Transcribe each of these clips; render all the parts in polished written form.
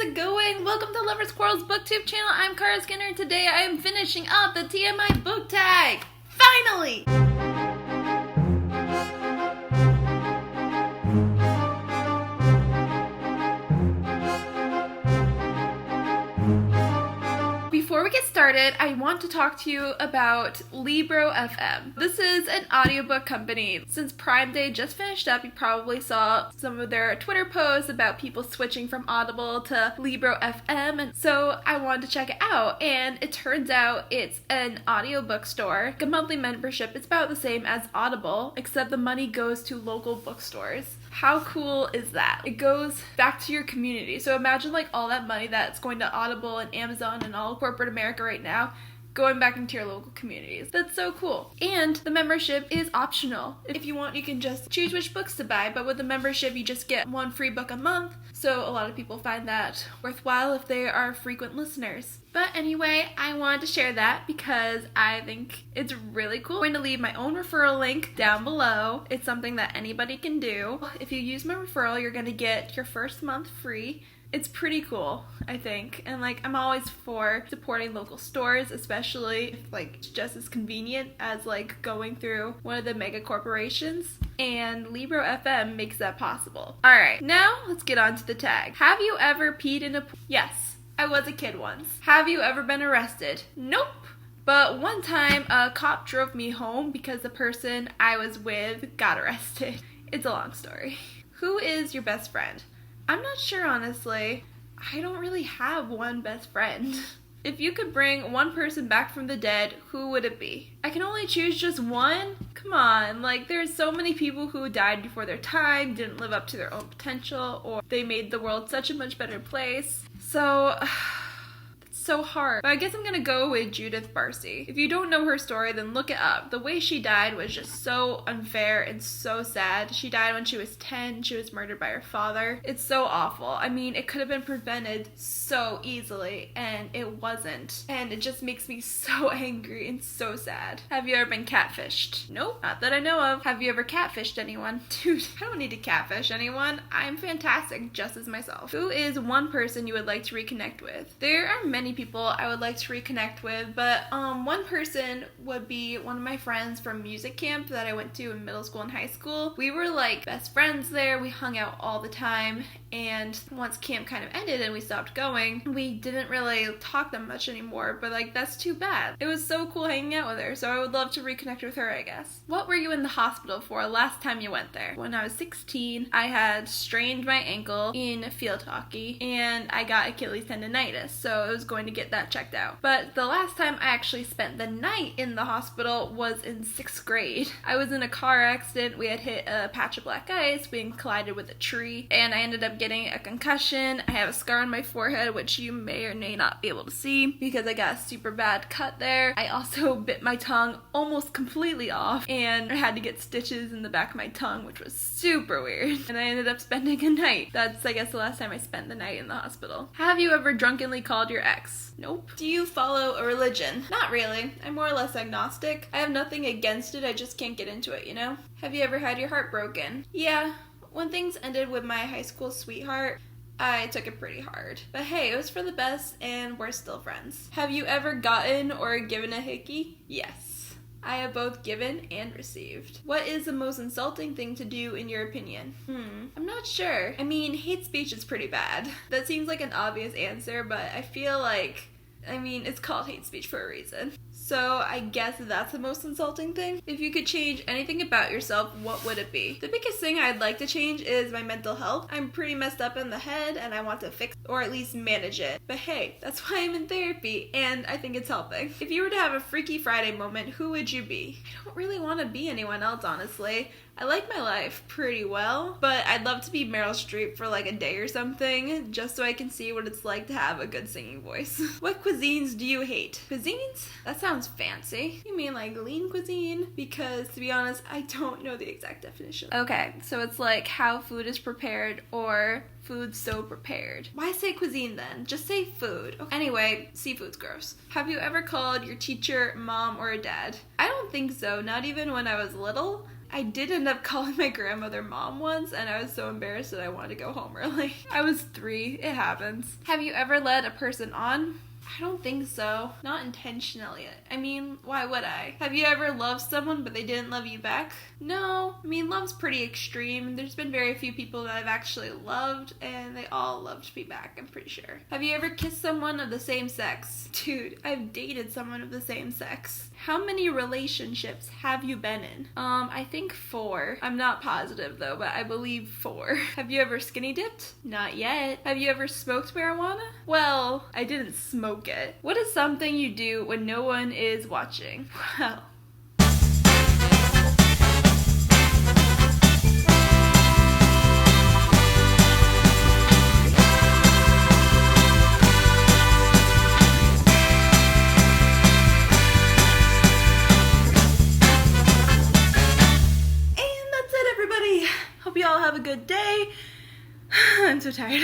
it going? Welcome to Lover Squirrel's BookTube channel. I'm Cara Skinner, and today I am finishing up the TMI book tag. Finally! Before we get started, I want to talk to you about Libro FM. This is an audiobook company. Since Prime Day just finished up, you probably saw some of their Twitter posts about people switching from Audible to Libro FM, and so I wanted to check it out. And it turns out it's an audiobook store. A monthly membership is about the same as Audible, except the money goes to local bookstores. How cool is that? It goes back to your community. So imagine like all that money that's going to Audible and Amazon and all corporate America right now going back into your local communities. That's so cool. And the membership is optional. If you want, you can just choose which books to buy, but with the membership, you just get one free book a month. So a lot of people find that worthwhile if they are frequent listeners. But anyway, I wanted to share that because I think it's really cool. I'm going to leave my own referral link down below. It's something that anybody can do. If you use my referral, you're going to get your first month free. It's pretty cool, I think, and like I'm always for supporting local stores, especially if like it's just as convenient as like going through one of the mega corporations, and Libro FM makes that possible. Alright, now let's get on to the tag. Have you ever peed in a pool? Yes, I was a kid once. Have you ever been arrested? Nope. But one time a cop drove me home because the person I was with got arrested. It's a long story. Who is your best friend? I'm not sure, honestly. I don't really have one best friend. If you could bring one person back from the dead, who would it be? I can only choose just one? Come on, like there's so many people who died before their time, didn't live up to their own potential, or they made the world such a much better place. So so hard. But I guess I'm gonna go with Judith Barcy. If you don't know her story, then look it up. The way she died was just so unfair and so sad. She died when she was 10. She was murdered by her father. It's so awful. I mean, it could have been prevented so easily, and it wasn't. And it just makes me so angry and so sad. Have you ever been catfished? Nope, not that I know of. Have you ever catfished anyone? Dude, I don't need to catfish anyone. I'm fantastic just as myself. Who is one person you would like to reconnect with? There are many people I would like to reconnect with, but one person would be one of my friends from music camp that I went to in middle school and high school. We were like best friends there. We hung out all the time, and once camp kind of ended and we stopped going, we didn't really talk that much anymore, but like that's too bad. It was so cool hanging out with her, so I would love to reconnect with her, I guess. What were you in the hospital for last time you went there? When I was 16, I had strained my ankle in field hockey and I got Achilles tendonitis, so I was going to get that checked out. But the last time I actually spent the night in the hospital was in 6th grade. I was in a car accident. We had hit a patch of black ice, we collided with a tree, and I ended up getting a concussion. I have a scar on my forehead, which you may or may not be able to see because I got a super bad cut there. I also bit my tongue almost completely off, and I had to get stitches in the back of my tongue, which was super weird. And I ended up spending a night. That's, I guess, the last time I spent the night in the hospital. Have you ever drunkenly called your ex? Nope. Do you follow a religion? Not really. I'm more or less agnostic. I have nothing against it, I just can't get into it, you know? Have you ever had your heart broken? Yeah. When things ended with my high school sweetheart, I took it pretty hard. But hey, it was for the best, and we're still friends. Have you ever gotten or given a hickey? Yes. I have both given and received. What is the most insulting thing to do in your opinion? I'm not sure. I mean, hate speech is pretty bad. That seems like an obvious answer, but I feel like, it's called hate speech for a reason. So I guess that's the most insulting thing. If you could change anything about yourself, what would it be? The biggest thing I'd like to change is my mental health. I'm pretty messed up in the head and I want to fix or at least manage it. But hey, that's why I'm in therapy and I think it's helping. If you were to have a Freaky Friday moment, who would you be? I don't really want to be anyone else, honestly. I like my life pretty well, but I'd love to be Meryl Streep for like a day or something, just so I can see what it's like to have a good singing voice. What cuisines do you hate? Cuisines? That sounds fancy. You mean like lean cuisine? Because to be honest, I don't know the exact definition. Okay, so it's like how food is prepared or food so prepared. Why say cuisine then? Just say food. Okay. Anyway, seafood's gross. Have you ever called your teacher mom or a dad? I don't think so, not even when I was little. I did end up calling my grandmother mom once, and I was so embarrassed that I wanted to go home early. I was 3. It happens. Have you ever led a person on? I don't think so. Not intentionally. I mean, why would I? Have you ever loved someone but they didn't love you back? No. I mean, love's pretty extreme. There's been very few people that I've actually loved and they all loved me back, I'm pretty sure. Have you ever kissed someone of the same sex? Dude, I've dated someone of the same sex. How many relationships have you been in? I think 4. I'm not positive though, but I believe 4. Have you ever skinny dipped? Not yet. Have you ever smoked marijuana? Well, I didn't smoke it. What is something you do when no one is watching? Well, hope you all have a good day. I'm so tired.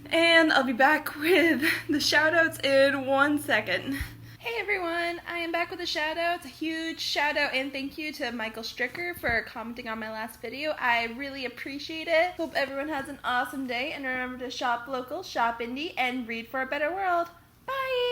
And I'll be back with the shoutouts in 1 second. Hey everyone, I am back with the shoutouts. A huge shout out and thank you to Mikel Stricker for commenting on my last video. I really appreciate it. Hope everyone has an awesome day and remember to shop local, shop indie, and read for a better world. Bye!